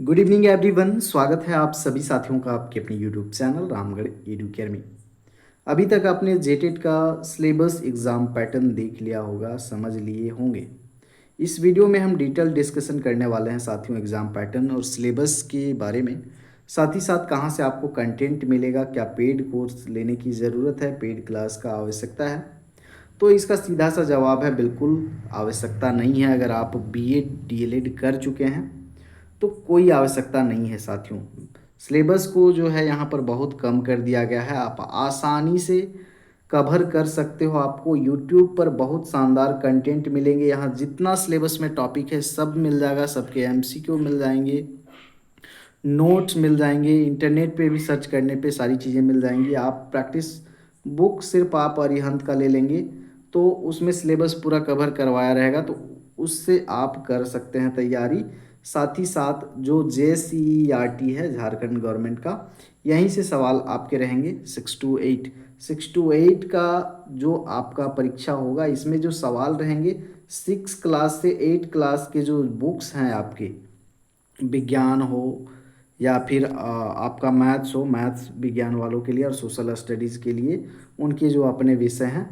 Good evening everyone. स्वागत है आप सभी साथियों का आपके अपने यूट्यूब चैनल रामगढ़ एडुकेयर में। अभी तक आपने जेटेट का सिलेबस एग्ज़ाम पैटर्न देख लिया होगा, समझ लिए होंगे। इस वीडियो में हम डिटेल डिस्कशन करने वाले हैं साथियों एग्ज़ाम पैटर्न और सिलेबस के बारे में। साथ ही साथ कहाँ से आपको कंटेंट मिलेगा, क्या पेड कोर्स लेने की ज़रूरत है, पेड क्लास का आवश्यकता है। तो इसका सीधा सा जवाब है बिल्कुल आवश्यकता नहीं है। अगर आप बीएड डीएलएड कर चुके हैं तो कोई आवश्यकता नहीं है साथियों। सिलेबस को जो है यहाँ पर बहुत कम कर दिया गया है, आप आसानी से कवर कर सकते हो। आपको यूट्यूब पर बहुत शानदार कंटेंट मिलेंगे। यहाँ जितना सिलेबस में टॉपिक है सब मिल जाएगा, सबके एमसीक्यू मिल जाएंगे, नोट्स मिल जाएंगे, इंटरनेट पे भी सर्च करने पे सारी चीज़ें मिल जाएंगी। आप प्रैक्टिस बुक सिर्फ आप अरिहंत का ले लेंगे तो उसमें सिलेबस पूरा कवर करवाया रहेगा, तो उससे आप कर सकते हैं तैयारी। साथ ही साथ जो JCERT है झारखंड गवर्नमेंट का, यहीं से सवाल आपके रहेंगे 6 to 8 का जो आपका परीक्षा होगा, इसमें जो सवाल रहेंगे 6 क्लास से 8 क्लास के जो बुक्स हैं आपके, विज्ञान हो या फिर आपका मैथ्स हो, मैथ्स विज्ञान वालों के लिए और सोशल स्टडीज़ के लिए उनके जो अपने विषय हैं,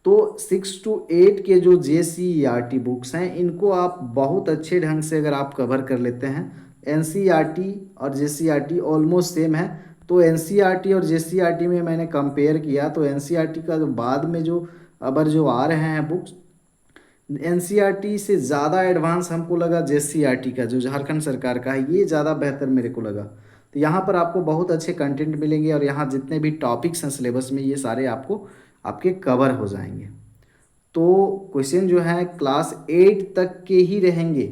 तो 6 to 8 के जो JCERT बुक्स हैं इनको आप बहुत अच्छे ढंग से अगर आप कवर कर लेते हैं। NCERT और JCERT ऑलमोस्ट सेम है, तो NCERT और JCERT में मैंने कंपेयर किया तो NCERT का जो बाद में जो अबर जो आ रहे हैं बुक्स, NCERT से ज़्यादा एडवांस हमको लगा JCERT का जो झारखंड सरकार का है, ये ज़्यादा बेहतर मेरे को लगा। तो यहाँ पर आपको बहुत अच्छे कंटेंट मिलेंगे और यहाँ जितने भी टॉपिक्स हैं सिलेबस में ये सारे आपको आपके कवर हो जाएंगे। तो क्वेश्चन जो है क्लास 8 तक के ही रहेंगे,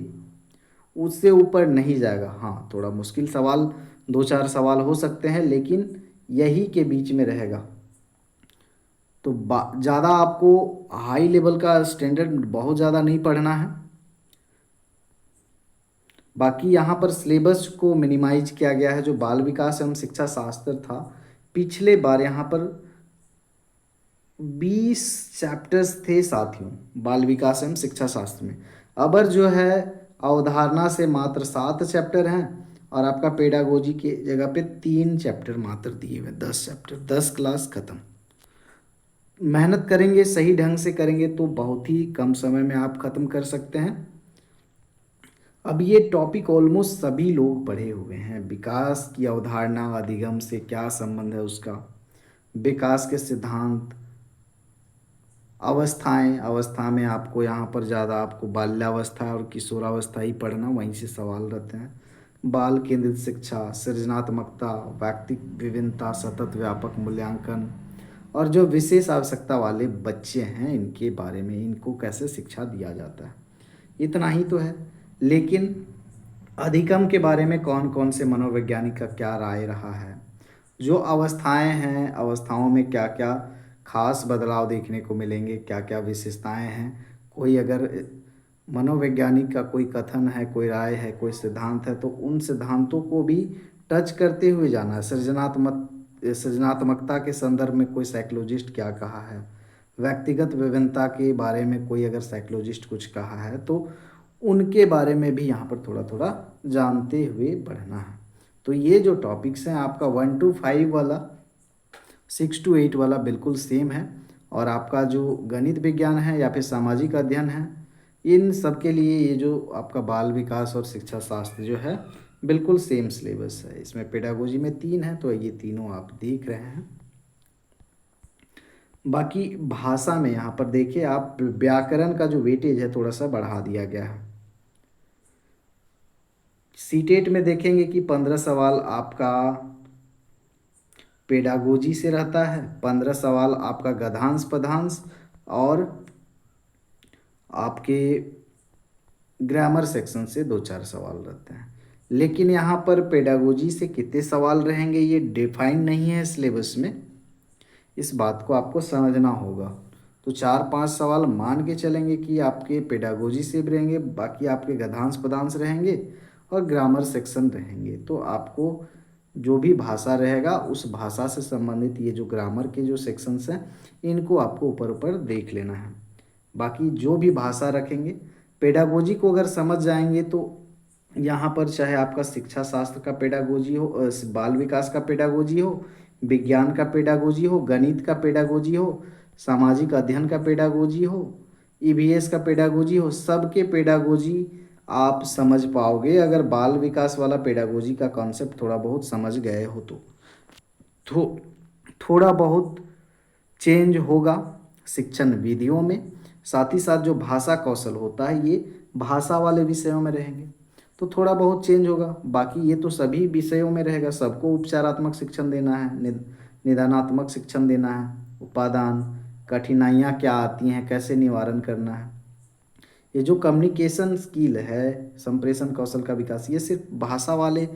उससे ऊपर नहीं जाएगा। हाँ, थोड़ा मुश्किल सवाल 2-4 सवाल हो सकते हैं लेकिन यही के बीच में रहेगा। तो ज़्यादा आपको हाई लेवल का स्टैंडर्ड बहुत ज़्यादा नहीं पढ़ना है। बाकी यहाँ पर सिलेबस को मिनिमाइज किया गया है। जो बाल विकास एवं शिक्षा शास्त्र था, पिछले बार यहाँ पर 20 चैप्टर्स थे साथियों बाल विकास एवं शिक्षा शास्त्र में। अबर जो है अवधारणा से मात्र 7 चैप्टर हैं और आपका पेडागोजी के जगह पे 3 चैप्टर मात्र दिए हुए, 10 चैप्टर, 10 क्लास खत्म। मेहनत करेंगे, सही ढंग से करेंगे तो बहुत ही कम समय में आप खत्म कर सकते हैं। अब ये टॉपिक ऑलमोस्ट सभी लोग पढ़े हुए हैं। विकास की अवधारणा, अधिगम से क्या संबंध है उसका, विकास के सिद्धांत, अवस्थाएं, अवस्था में आपको यहाँ पर ज़्यादा आपको बाल्यावस्था और किशोरावस्था ही पढ़ना, वहीं से सवाल रहते हैं। बाल केंद्रित शिक्षा, सृजनात्मकता, व्यक्तिक विभिन्नता, सतत व्यापक मूल्यांकन और जो विशेष आवश्यकता वाले बच्चे हैं इनके बारे में, इनको कैसे शिक्षा दिया जाता है, इतना ही तो है। लेकिन अधिगम के बारे में कौन कौन से मनोवैज्ञानिक का क्या राय रहा है, जो अवस्थाएं हैं, अवस्थाओं में क्या क्या खास बदलाव देखने को मिलेंगे, क्या क्या विशेषताएं हैं, कोई अगर मनोवैज्ञानिक का कोई कथन है, कोई राय है, कोई सिद्धांत है, तो उन सिद्धांतों को भी टच करते हुए जाना है। सृजनात्मकता के संदर्भ में कोई साइकोलॉजिस्ट क्या कहा है, व्यक्तिगत विभिन्नता के बारे में कोई अगर साइकोलॉजिस्ट कुछ कहा है तो उनके बारे में भी यहाँ पर थोड़ा थोड़ा जानते हुए बढ़ना है। तो ये जो टॉपिक्स हैं आपका 1 to 5 वाला, 6 to 8 वाला बिल्कुल सेम है। और आपका जो गणित विज्ञान है या फिर सामाजिक अध्ययन है, इन सब के लिए ये जो आपका बाल विकास और शिक्षा शास्त्र जो है बिल्कुल सेम सिलेबस है। इसमें पेडागोजी में 3 है तो ये तीनों आप देख रहे हैं। बाकी भाषा में यहाँ पर देखिए आप, व्याकरण का जो वेटेज है थोड़ा सा बढ़ा दिया गया है। सीटेट में देखेंगे कि 15 सवाल आपका पेडागोजी से रहता है, 15 सवाल आपका गद्यांश पद्यांश और आपके ग्रामर सेक्शन से 2-4 सवाल रहते हैं। लेकिन यहाँ पर पेडागोजी से कितने सवाल रहेंगे ये डिफाइन नहीं है सिलेबस में, इस बात को आपको समझना होगा। तो 4-5 सवाल मान के चलेंगे कि आपके पेडागोजी से भी रहेंगे, बाकी आपके गद्यांश पद्यांश रहेंगे और ग्रामर सेक्शन रहेंगे। तो आपको जो भी भाषा रहेगा उस भाषा से संबंधित ये जो ग्रामर के जो सेक्शंस हैं इनको आपको ऊपर ऊपर देख लेना है। बाकी जो भी भाषा रखेंगे, पेडागोजी को अगर समझ जाएंगे तो यहाँ पर चाहे आपका शिक्षा शास्त्र का पेडागोजी हो, बाल विकास का पेडागोजी हो, विज्ञान का पेडागोजी हो, गणित का पेडागोजी हो, सामाजिक अध्ययन का पेडागोजी हो, ईवीएस का पेडागोजी हो, सबके पेडागोजी आप समझ पाओगे अगर बाल विकास वाला पेडागोजी का कॉन्सेप्ट थोड़ा बहुत समझ गए हो तो थोड़ा बहुत चेंज होगा शिक्षण विधियों में। साथ ही साथ जो भाषा कौशल होता है ये भाषा वाले विषयों में रहेंगे तो थोड़ा बहुत चेंज होगा। बाकी ये तो सभी विषयों में रहेगा, सबको उपचारात्मक शिक्षण देना है, निदानात्मक शिक्षण देना है, उपादान, कठिनाइयाँ क्या आती हैं, कैसे निवारण करना है। ये जो कम्युनिकेशन स्किल है, संप्रेषण कौशल का विकास, ये सिर्फ भाषा वाले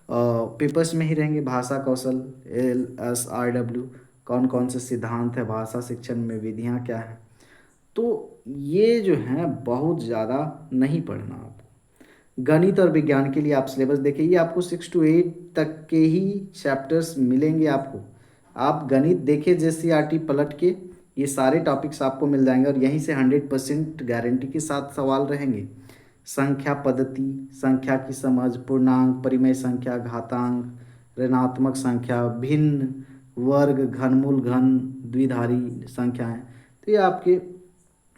पेपर्स में ही रहेंगे। भाषा कौशल, LSRW, कौन कौन से सिद्धांत है भाषा शिक्षण में, विधियाँ क्या हैं, तो ये जो है बहुत ज़्यादा नहीं पढ़ना आपको। गणित और विज्ञान के लिए आप सिलेबस देखिए, ये आपको 6 to 8 तक के ही चैप्टर्स मिलेंगे आपको। आप गणित देखिए JCRT पलट के, ये सारे टॉपिक्स आपको मिल जाएंगे और यहीं से 100% गारंटी के साथ सवाल रहेंगे। संख्या पद्धति, संख्या की समझ, पूर्णांक, परिमेय संख्या, घातांक, ऋणात्मक संख्या, भिन्न, वर्ग, घनमूल, घन, द्विधारी संख्याएं, तो ये आपके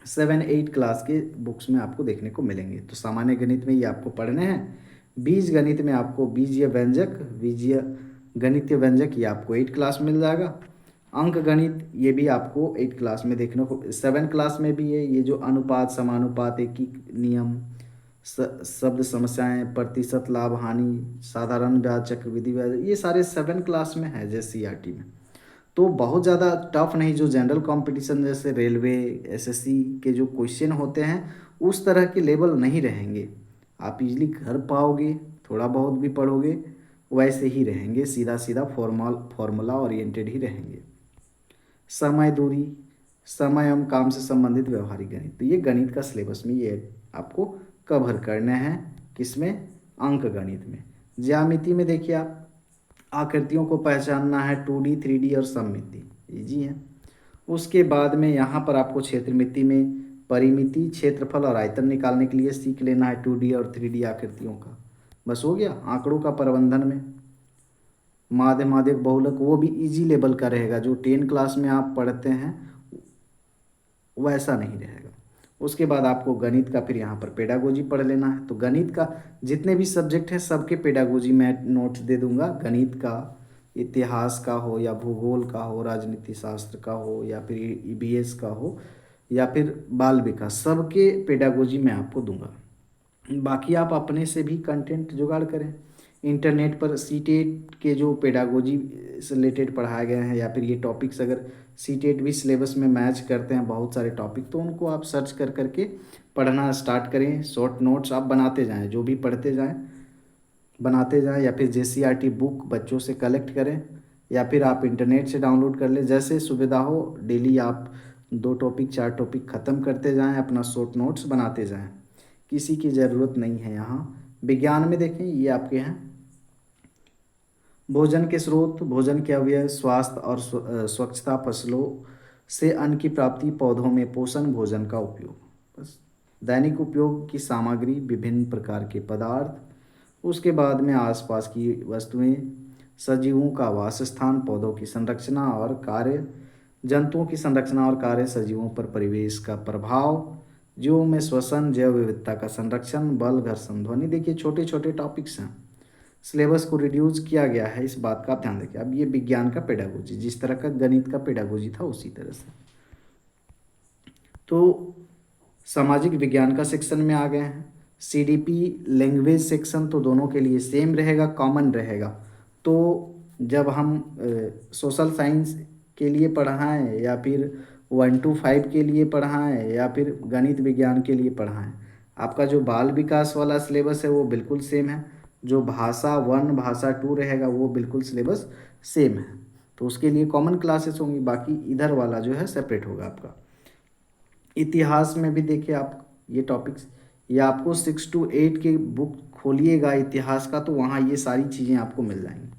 7-8 क्लास के बुक्स में आपको देखने को मिलेंगे। तो सामान्य गणित में ये आपको पढ़ने हैं। बीज गणित में आपको बीजीय व्यंजक, बीजीय गणितीय व्यंजक, ये आपको 8 क्लास मिल जाएगा। अंक गणित ये भी आपको 8 क्लास में देखने को, 7 क्लास में भी है। ये जो अनुपात, समानुपात, एकीक नियम, शब्द समस्याएं, प्रतिशत लाभ हानि, साधारण ब्याज, चक्रवृद्धि ब्याज, ये सारे 7 क्लास में है JCRT में। तो बहुत ज़्यादा टफ नहीं, जो जनरल कंपटीशन जैसे रेलवे, SSC के जो क्वेश्चन होते हैं उस तरह के लेवल नहीं रहेंगे। आप इजीली कर पाओगे, थोड़ा बहुत भी पढ़ोगे वैसे ही रहेंगे, सीधा सीधा फॉर्मूला ओरिएंटेड ही रहेंगे। समय, दूरी, समय एवं काम से संबंधित व्यवहारिक गणित, तो ये गणित का सिलेबस में ये आपको कवर करने हैं। किसमें? अंक गणित में। ज्यामिति में देखिए आप आकृतियों को पहचानना है, 2D 3D और सममिति, इजी है। उसके बाद में यहाँ पर आपको क्षेत्रमिति में परिमिति, क्षेत्रफल और आयतन निकालने के लिए सीख लेना है 2D और 3D आकृतियों का। बस हो गया। आंकड़ों का प्रबंधन में माध्य, माध्यक, बहुलक, वो भी इजी लेवल का रहेगा, जो 10 क्लास में आप पढ़ते हैं वैसा नहीं रहेगा। उसके बाद आपको गणित का फिर यहाँ पर पेडागोजी पढ़ लेना है। तो गणित का जितने भी सब्जेक्ट हैं सबके पेडागोजी मैं नोट्स दे दूंगा। गणित का, इतिहास का हो या भूगोल का हो, राजनीति शास्त्र का हो या फिर EBS का हो या फिर बाल विकास, सबके पेडागोजी मैं आपको दूंगा। बाकी आप अपने से भी कंटेंट जुगाड़ करें। इंटरनेट पर सीटेट के जो पेडागोजी से रिलेटेड पढ़ाए गए हैं या फिर ये टॉपिक्स अगर सीटेट भी सिलेबस में मैच करते हैं बहुत सारे टॉपिक, तो उनको आप सर्च कर करके पढ़ना स्टार्ट करें। शॉर्ट नोट्स आप बनाते जाएं, जो भी पढ़ते जाएं बनाते जाएं, या फिर JCRT बुक बच्चों से कलेक्ट करें या फिर आप इंटरनेट से डाउनलोड कर लें, जैसे सुविधा हो। डेली आप 2 टॉपिक 4 टॉपिक ख़त्म करते जाएं, अपना शॉर्ट नोट्स बनाते जाएं, किसी की ज़रूरत नहीं है यहाँ। विज्ञान में देखें, ये आपके हैं भोजन के स्रोत, भोजन के अवयव, स्वास्थ्य और स्वच्छता, फसलों से अन्न की प्राप्ति, पौधों में पोषण, भोजन का उपयोग, बस। दैनिक उपयोग की सामग्री, विभिन्न प्रकार के पदार्थ। उसके बाद में आसपास की वस्तुएं, सजीवों का वास स्थान, पौधों की संरचना और कार्य, जंतुओं की संरचना और कार्य, सजीवों पर परिवेश का प्रभाव, जीवों में श्वसन, जैव विविधता का संरक्षण, बल, घर्षण, ध्वनि। देखिए छोटे छोटे टॉपिक्स हैं, सिलेबस को रिड्यूस किया गया है, इस बात का आप ध्यान रखिए। अब ये विज्ञान का पेडागोजी, जिस तरह का गणित का पेडागोजी था उसी तरह से। तो सामाजिक विज्ञान का सेक्शन में आ गए हैं। CDP लैंग्वेज सेक्शन तो दोनों के लिए सेम रहेगा, कॉमन रहेगा। तो जब हम सोशल साइंस के लिए पढ़ाएं या फिर 1 to 5 के लिए पढ़ाएं या फिर गणित विज्ञान के लिए पढ़ाएं, आपका जो बाल विकास वाला सिलेबस है वो बिल्कुल सेम है। जो भाषा 1 भाषा 2 रहेगा वो बिल्कुल सिलेबस सेम है। तो उसके लिए कॉमन क्लासेस होंगी, बाकी इधर वाला जो है सेपरेट होगा आपका। इतिहास में भी देखिए आप ये टॉपिक्स, ये आपको 6 to 8 के बुक खोलिएगा इतिहास का, तो वहाँ ये सारी चीज़ें आपको मिल जाएंगी।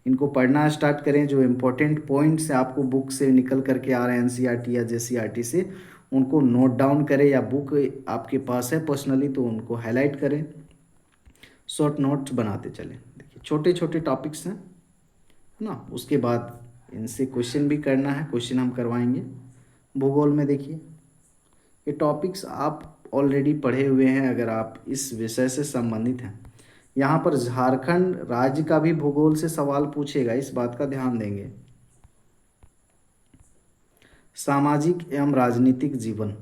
इनको पढ़ना स्टार्ट करें, जो इम्पोर्टेंट पॉइंट्स आपको बुक से निकल करके आ रहे हैं NCERT या JCRT से, उनको नोट डाउन करें, या बुक आपके पास है पर्सनली तो उनको हाईलाइट करें। शॉर्ट नोट्स बनाते चलें। देखिए छोटे छोटे टॉपिक्स हैं, है ना। उसके बाद इनसे क्वेश्चन भी करना है, क्वेश्चन हम करवाएंगे। भूगोल में देखिए ये टॉपिक्स आप ऑलरेडी पढ़े हुए हैं अगर आप इस विषय से संबंधित हैं। यहाँ पर झारखंड राज्य का भी भूगोल से सवाल पूछेगा, इस बात का ध्यान देंगे। सामाजिक एवं राजनीतिक जीवन,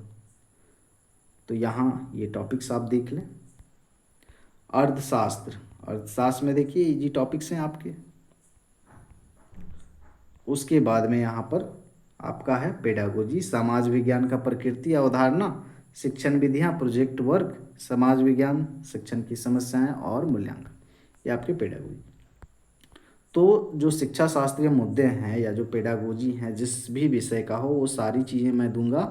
तो यहाँ ये टॉपिक्स आप देख लें। अर्थशास्त्र, अर्थशास्त्र में देखिए इजी टॉपिक्स हैं आपके। उसके बाद में यहाँ पर आपका है पेडागोजी, समाज विज्ञान का प्रकृति अवधारणा, शिक्षण विधियाँ, प्रोजेक्ट वर्क, समाज विज्ञान, शिक्षण की समस्याएं और मूल्यांकन, ये आपके पेडागोजी। तो जो शिक्षा शास्त्रीय मुद्दे हैं या जो पेडागोजी हैं जिस भी विषय का हो वो सारी चीज़ें मैं दूंगा।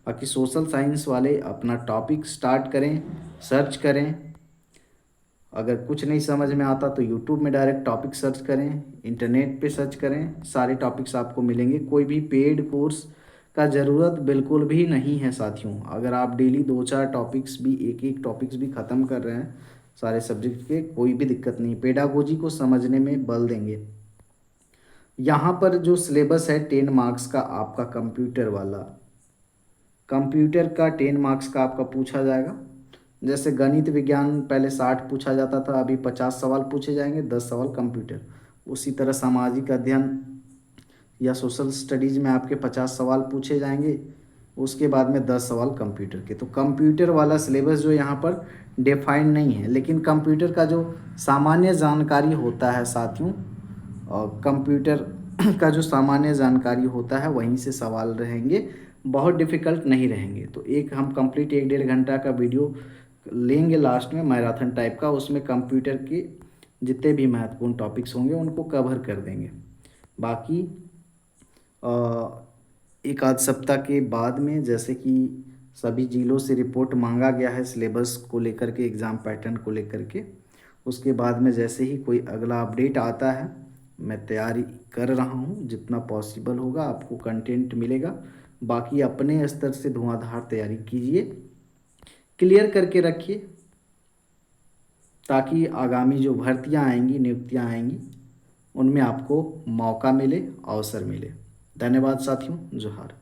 बाकी सोशल साइंस वाले अपना टॉपिक स्टार्ट करें, सर्च करें। अगर कुछ नहीं समझ में आता तो यूट्यूब में डायरेक्ट टॉपिक सर्च करें, इंटरनेट पे सर्च करें, सारे टॉपिक्स आपको मिलेंगे। कोई भी पेड कोर्स का ज़रूरत बिल्कुल भी नहीं है साथियों। अगर आप डेली 2-4 टॉपिक्स भी, एक एक टॉपिक्स भी ख़त्म कर रहे हैं सारे सब्जेक्ट के, कोई भी दिक्कत नहीं। पेडागोजी को समझने में बल देंगे। यहाँ पर जो सिलेबस है 10 मार्क्स का आपका कंप्यूटर वाला, कंप्यूटर का 10 मार्क्स का आपका पूछा जाएगा। जैसे गणित विज्ञान पहले 60 पूछा जाता था, अभी 50 सवाल पूछे जाएंगे, 10 सवाल कंप्यूटर। उसी तरह सामाजिक अध्ययन या सोशल स्टडीज़ में आपके 50 सवाल पूछे जाएंगे, उसके बाद में 10 सवाल कंप्यूटर के। तो कंप्यूटर वाला सिलेबस जो यहाँ पर डिफाइंड नहीं है, लेकिन कंप्यूटर का जो सामान्य जानकारी होता है साथियों, और कंप्यूटर का जो सामान्य जानकारी होता है वहीं से सवाल रहेंगे, बहुत डिफ़िकल्ट नहीं रहेंगे। तो एक हम कंप्लीट 1-1.5 घंटा का वीडियो लेंगे लास्ट में, मैराथन टाइप का। उसमें कंप्यूटर के जितने भी महत्वपूर्ण टॉपिक्स होंगे उनको कवर कर देंगे। बाकी एक आध सप्ताह के बाद में, जैसे कि सभी जिलों से रिपोर्ट मांगा गया है सिलेबस को लेकर के, एग्ज़ाम पैटर्न को लेकर के, उसके बाद में जैसे ही कोई अगला अपडेट आता है मैं तैयारी कर रहा हूँ। जितना पॉसिबल होगा आपको कंटेंट मिलेगा। बाकी अपने स्तर से धुआंधार तैयारी कीजिए, क्लियर करके रखिए, ताकि आगामी जो भर्तियाँ आएंगी, नियुक्तियाँ आएंगी, उनमें आपको मौका मिले, अवसर मिले। धन्यवाद साथियों, जोहार।